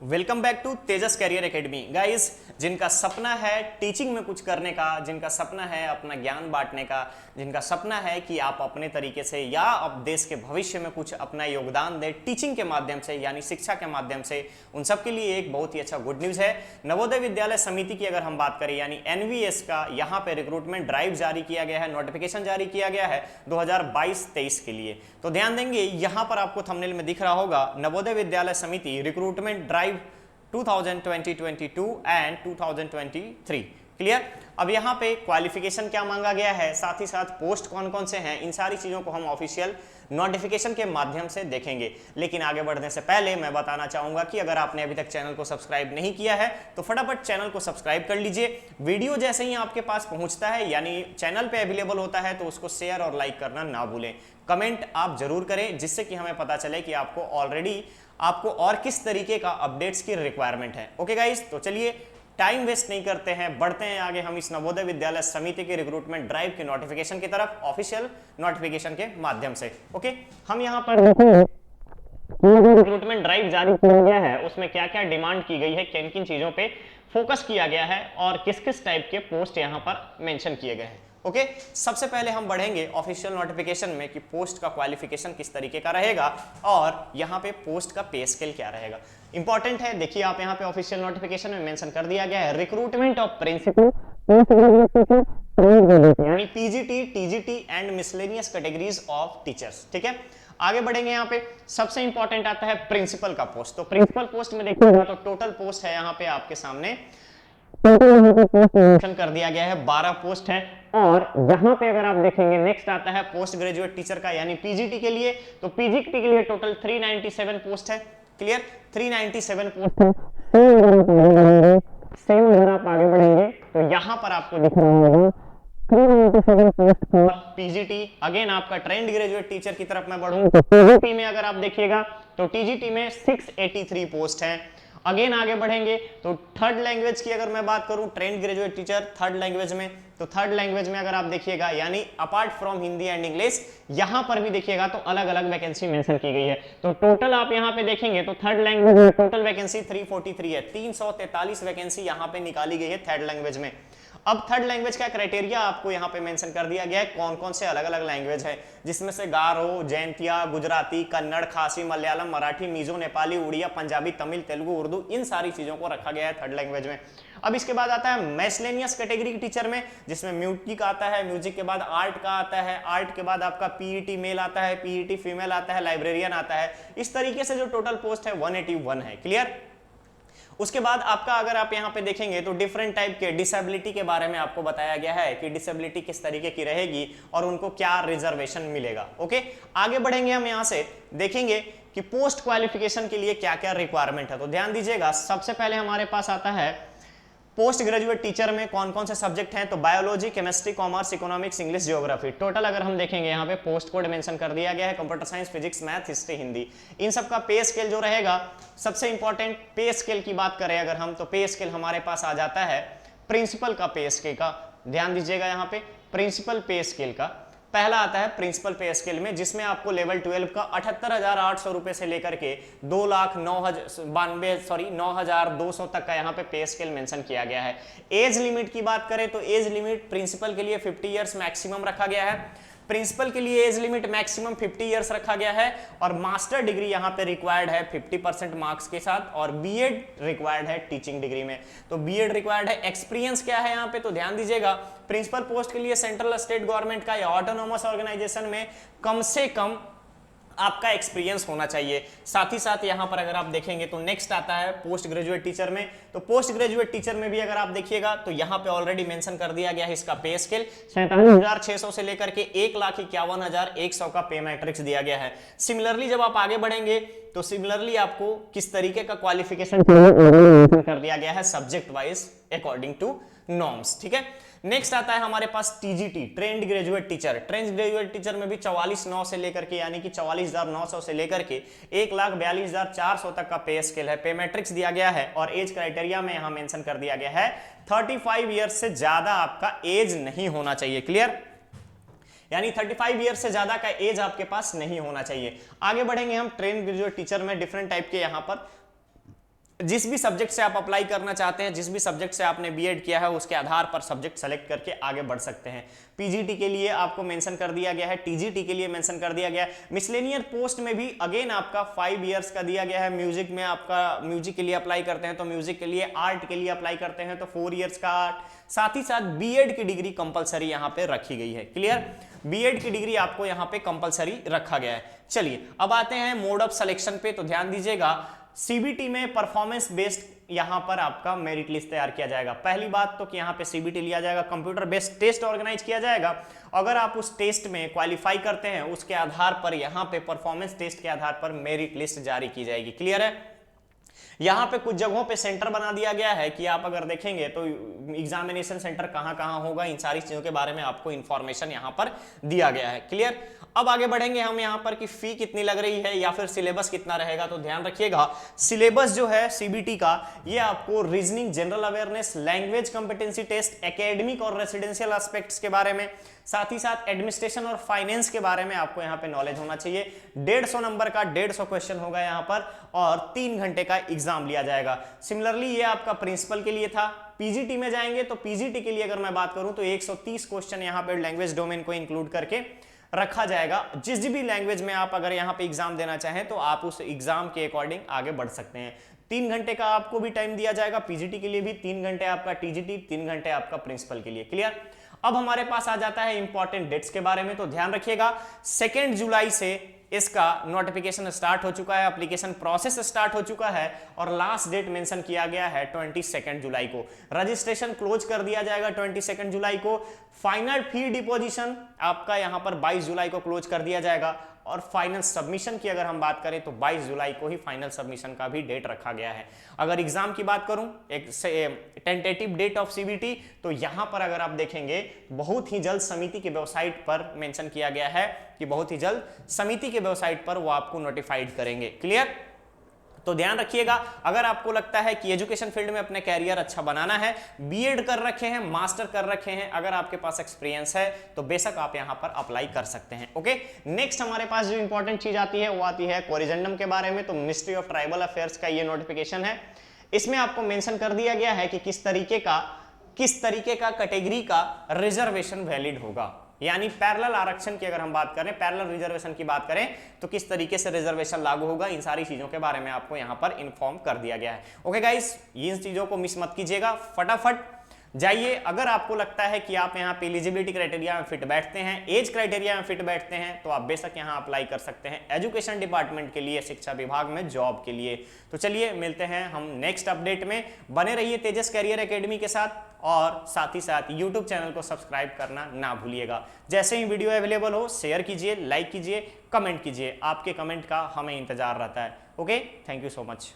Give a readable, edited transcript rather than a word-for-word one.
Welcome back to Tejas career academy. Guys, जिनका सपना है टीचिंग में कुछ करने का, जिनका सपना है अपना ज्ञान बांटने का, जिनका सपना है कि आप अपने तरीके से या आप देश के भविष्य में कुछ अपना योगदान दें टीचिंग के माध्यम से यानी शिक्षा के माध्यम से, उन सब के लिए एक बहुत ही अच्छा गुड न्यूज़ है। नवोदय विद्यालय समिति की अगर हम बात करें यानी एनवीएस का यहाँ पे रिक्रूटमेंट ड्राइव जारी किया गया है, नोटिफिकेशन जारी किया गया है 2022-23 के लिए। तो ध्यान देंगे, यहाँ पर आपको थंबनेल में दिख रहा होगा नवोदय विद्यालय समिति रिक्रूटमेंट ड्राइव 2022 एंड 2023। क्लियर। अब यहाँ पे क्वालिफिकेशन क्या मांगा गया है, साथ ही साथ पोस्ट कौन कौन से हैं, इन सारी चीजों को हम ऑफिशियल नोटिफिकेशन के माध्यम से देखेंगे। लेकिन आगे बढ़ने से पहले मैं बताना चाहूंगा कि अगर आपने अभी तक चैनल को सब्सक्राइब नहीं किया है तो फटाफट चैनल को सब्सक्राइब कर लीजिए। वीडियो जैसे ही आपके पास पहुंचता है यानी चैनल पे अवेलेबल होता है तो उसको शेयर और लाइक करना ना भूलें। कमेंट आप जरूर करें जिससे कि हमें पता चले कि आपको और किस तरीके का अपडेट्स की रिक्वायरमेंट है। ओके गाइस, तो चलिए टाइम वेस्ट नहीं करते हैं, बढ़ते हैं आगे हम इस नवोदय विद्यालय समिति के रिक्रूटमेंट ड्राइव के नोटिफिकेशन की तरफ ऑफिशियल नोटिफिकेशन के माध्यम से। ओके, हम यहाँ पर रिक्रूटमेंट ड्राइव जारी किया गया है, उसमें क्या क्या डिमांड की गई है, किन किन चीजों पे फोकस किया गया है और किस किस टाइप के पोस्ट यहाँ पर मेंशन किए गए हैं। ओके, सबसे पहले हम बढ़ेंगे ऑफिशियल नोटिफिकेशन में कि पोस्ट का क्वालिफिकेशन किस तरीके का रहेगा और यहाँ पे पोस्ट का पे स्केल क्या रहेगा। इंपॉर्टेंट है, देखिए आप यहाँ पे ऑफिशियल नोटिफिकेशन में मेंशन कर दिया गया है रिक्रूटमेंट ऑफ प्रिंसिपल यानी PGT, TGT and miscellaneous categories of teachers. ठीक है, आगे बढ़ेंगे। यहाँ पे सबसे इंपॉर्टेंट आता है प्रिंसिपल का पोस्ट। तो प्रिंसिपल पोस्ट में देखिएगा तो टोटल पोस्ट है यहाँ पे आपके सामने मेंशन कर दिया गया है, 12 पोस्ट है। और यहाँ पे अगर आप देखेंगे नेक्स्ट आता है पोस्ट ग्रेजुएट टीचर का यानी पीजीटी के लिए। तो पीजीटी के लिए टोटल 397 पोस्ट है। क्लियर, 397 पोस्ट है। सेम अगर आप आगे बढ़ेंगे तो यहाँ पर आपको दिख रहा होगा 397 पोस्ट फॉर पीजीटी। अगेन आपका ट्रेंड ग्रेजुएट टीचर की तरफ मैं बढ़ूं तो पीजीटी में अगर आप देखिएगा तो टीजीटी में 683 पोस्ट है। अगेन आगे बढ़ेंगे तो थर्ड लैंग्वेज की अगर मैं बात करूं, trend graduate teacher third language में, तो थर्ड लैंग्वेज में अगर आप देखिएगा यानी apart from Hindi and English, यहां पर भी देखिएगा तो अलग अलग वैकेंसी मेंशन की गई है। तो टोटल आप यहां पे देखेंगे तो थर्ड लैंग्वेज में टोटल वैकेंसी 343 है, 343 वैकेंसी यहां पे निकाली गई है थर्ड लैंग्वेज में। अब थर्ड लैंग्वेज का क्राइटेरिया आपको यहाँ पे मेंशन कर दिया गया है, कौन कौन से अलग अलग लैंग्वेज है, जिसमें से गारो, जैंतिया, गुजराती, कन्नड़, खासी, मलयालम, मराठी, मिजो, नेपाली, उड़िया, पंजाबी, तमिल, तेलुगु, उर्दू, इन सारी चीजों को रखा गया है थर्ड लैंग्वेज में। अब इसके बाद आता है मैसलेनियस कैटेगरी के टीचर में, जिसमें म्यूजिक आता है, म्यूजिक के बाद आर्ट का आता है, आर्ट के बाद आपका पीईटी मेल आता है, पीईटी फीमेल आता है, लाइब्रेरियन आता है। इस तरीके से जो टोटल पोस्ट है 181 है। क्लियर। उसके बाद आपका अगर आप यहाँ पे देखेंगे तो डिफरेंट टाइप के डिसेबिलिटी के बारे में आपको बताया गया है कि डिसेबिलिटी किस तरीके की रहेगी और उनको क्या रिजर्वेशन मिलेगा। ओके, आगे बढ़ेंगे हम यहाँ से देखेंगे कि पोस्ट क्वालिफिकेशन के लिए क्या क्या रिक्वायरमेंट है। तो ध्यान दीजिएगा, सबसे पहले हमारे पास आता है पोस्ट ग्रेजुएट टीचर में कौन कौन से सब्जेक्ट हैं। तो biology, chemistry, commerce, economics, English, geography. Total अगर हम देखेंगे यहाँ पे पोस्ट कोड मेंशन कर दिया गया है, computer science, physics, math, history, Hindi. इन सब का पे स्केल जो रहेगा, सबसे इंपॉर्टेंट पे स्केल की बात करें अगर हम, तो पे स्केल हमारे पास आ जाता है प्रिंसिपल का पे स्केल का। ध्यान दीजिएगा यहाँ पे प्रिंसिपल पे स्केल का पहला आता है प्रिंसिपल पे स्केल में, जिसमें आपको लेवल 12 का 78,800 रुपए से लेकर के 2,92,200 तक का यहाँ पे स्केल मेंशन किया गया है। एज लिमिट की बात करें तो एज लिमिट प्रिंसिपल के लिए 50 इयर्स मैक्सिमम रखा गया है। प्रिंसिपल के लिए एज लिमिट मैक्सिमम 50 इयर्स रखा गया है और मास्टर डिग्री यहाँ पे रिक्वायर्ड है 50% मार्क्स के साथ और बीएड रिक्वायर्ड है टीचिंग डिग्री में। तो बीएड रिक्वायर्ड है। एक्सपीरियंस क्या है यहाँ पे, तो ध्यान दीजिएगा प्रिंसिपल पोस्ट के लिए सेंट्रल स्टेट गवर्नमेंट का या ऑटोनोमस ऑर्गेनाइजेशन में कम से कम आपका एक्सपीरियंस होना चाहिए। साथ ही साथ यहाँ पर अगर आप देखेंगे तो नेक्स्ट आता है पोस्ट ग्रेजुएट टीचर में। तो पोस्ट ग्रेजुएट टीचर में भी अगर आप देखिएगा तो यहाँ पे ऑलरेडी मेंशन कर दिया गया है इसका पे स्केल 47,600 से लेकर के 1,51,100 का पे मैट्रिक्स दिया गया है। सिमिलरली जब आप आगे बढ़ेंगे तो सिमिलरली आपको किस तरीके का क्वालिफिकेशन कर दिया गया है subject wise according to norms. ठीक है, नेक्स्ट आता है हमारे पास TGT, trained graduate teacher. Trained graduate teacher में भी 44,900 से लेकर के यानी कि 44,900 से लेकर के 1,42,400 तक का पे स्केल है, पे मैट्रिक्स दिया गया है और एज क्राइटेरिया में यहां मेंशन कर दिया गया है 35 ईयर्स से ज्यादा आपका एज नहीं होना चाहिए। क्लियर, यानी 35 ईयर से ज्यादा का एज आपके पास नहीं होना चाहिए। आगे बढ़ेंगे हम ट्रेंड ग्रेजुएट टीचर में डिफरेंट टाइप के यहाँ पर जिस भी सब्जेक्ट से आप अप्लाई करना चाहते हैं, जिस भी सब्जेक्ट से आपने बीएड किया है, उसके आधार पर सब्जेक्ट सेलेक्ट करके आगे बढ़ सकते हैं। पीजीटी के लिए आपको मेंशन कर दिया गया है, टीजीटी के लिए मेंशन कर दिया गया है। मिसलेनियर पोस्ट में भी अगेन आपका 5 इयर्स का दिया गया है। म्यूजिक में आपका म्यूजिक के लिए अप्लाई करते हैं तो म्यूजिक के लिए, आर्ट के लिए अप्लाई करते हैं तो 4 इयर्स का आर्ट। साथ ही साथ बीएड की डिग्री कंपलसरी यहां पे रखी गई है। क्लियर, बीएड की डिग्री आपको यहां पे कंपलसरी रखा गया है। चलिए अब आते हैं मोड ऑफ सिलेक्शन पे। तो ध्यान दीजिएगा, सीबीटी में परफॉर्मेंस बेस्ड यहां पर आपका मेरिट लिस्ट तैयार किया जाएगा। पहली बात तो कि यहां पे सीबीटी लिया जाएगा, कंप्यूटर बेस्ड टेस्ट ऑर्गेनाइज किया जाएगा। अगर आप उस टेस्ट में क्वालिफाई करते हैं, उसके आधार पर यहां पे परफॉर्मेंस टेस्ट के आधार पर मेरिट लिस्ट जारी की जाएगी। क्लियर है। यहां पे कुछ जगहों पे सेंटर बना दिया गया है कि आप अगर देखेंगे तो एग्जामिनेशन सेंटर कहां कहां होगा, इन सारी चीजों के बारे में आपको इंफॉर्मेशन यहां पर दिया गया है। क्लियर। अब आगे बढ़ेंगे हम यहां पर कि फी कितनी लग रही है या फिर सिलेबस कितना रहेगा। तो ध्यान रखिएगा, सिलेबस जो है सीबीटी का, ये आपको reasoning, general awareness, language competency test, academic और रेसिडेंशियल एस्पेक्ट्स के बारे में, साथ ही साथ एडमिनिस्ट्रेशन और फाइनेंस के बारे में आपको यहाँ पे नॉलेज होना चाहिए। 150 नंबर का 150 क्वेश्चन होगा यहाँ पर और 3 घंटे का एग्जाम लिया जाएगा। सिमिलरली ये आपका प्रिंसिपल के लिए था। पीजीटी में जाएंगे तो पीजीटी के लिए अगर मैं बात करूं तो 130 क्वेश्चन यहाँ पे लैंग्वेज डोमेन को इंक्लूड करके रखा जाएगा। जिस भी लैंग्वेज में आप अगर यहाँ पे एग्जाम देना चाहें तो आप उस एग्जाम के अकॉर्डिंग आगे बढ़ सकते हैं। 3 घंटे का आपको भी टाइम दिया जाएगा, पीजीटी के लिए भी 3 घंटे आपका, टीजीटी 3 घंटे आपका प्रिंसिपल के लिए। क्लियर। अब हमारे पास आ जाता है इंपॉर्टेंट डेट्स के बारे में। तो ध्यान रखिएगा, 2 जुलाई से इसका नोटिफिकेशन स्टार्ट हो चुका है, एप्लीकेशन प्रोसेस स्टार्ट हो चुका है और लास्ट डेट मेंशन किया गया है 22 जुलाई को। रजिस्ट्रेशन क्लोज कर दिया जाएगा 22 जुलाई को। फाइनल फी डिपोजिशन आपका यहां पर 22 जुलाई को क्लोज कर दिया जाएगा और फाइनल सबमिशन की अगर हम बात करें तो 22 जुलाई को ही फाइनल सबमिशन का भी डेट रखा गया है। अगर एग्जाम की बात करूं, एक टेंटेटिव डेट ऑफ सीबीटी, तो यहां पर अगर आप देखेंगे बहुत ही जल्द समिति के वेबसाइट पर मेंशन किया गया है कि बहुत ही जल्द समिति के वेबसाइट पर वो आपको नोटिफाइड करेंगे। क्लियर। तो ध्यान रखिएगा, अगर आपको लगता है कि एजुकेशन फील्ड में अपने कैरियर अच्छा बनाना है, बीएड कर रखे हैं, मास्टर कर रखे हैं, अगर आपके पास एक्सपीरियंस है तो बेशक आप यहां पर अप्लाई कर सकते हैं। ओके, नेक्स्ट हमारे पास जो इंपॉर्टेंट चीज आती है वो आती है कोरिजेंडम के बारे में। तो मिनिस्ट्री ऑफ ट्राइबल अफेयर्स का ये नोटिफिकेशन है। इसमें आपको मेंशन कर दिया गया है कि किस तरीके का कैटेगरी का रिजर्वेशन वैलिड होगा, यानी पैरेलल आरक्षण की अगर हम बात करें, पैरेलल रिजर्वेशन की बात करें तो किस तरीके से रिजर्वेशन लागू होगा, इन सारी चीजों के बारे में आपको यहां पर इन्फॉर्म कर दिया गया है। ओके गाइस, इन चीजों को मिस मत कीजिएगा, फटाफट जाइए। अगर आपको लगता है कि आप यहाँ पे एलिजिबिलिटी क्राइटेरिया में फिट बैठते हैं, एज क्राइटेरिया में फिट बैठते हैं, तो आप बेशक यहाँ अप्लाई कर सकते हैं एजुकेशन डिपार्टमेंट के लिए, शिक्षा विभाग में जॉब के लिए। तो चलिए मिलते हैं हम नेक्स्ट अपडेट में। बने रहिए तेजस कैरियर एकेडमी के साथ और साथ ही साथ यूट्यूब चैनल को सब्सक्राइब करना ना भूलिएगा। जैसे ही वीडियो अवेलेबल हो शेयर कीजिए, लाइक कीजिए, कमेंट कीजिए। आपके कमेंट का हमें इंतजार रहता है। Okay, thank you so much.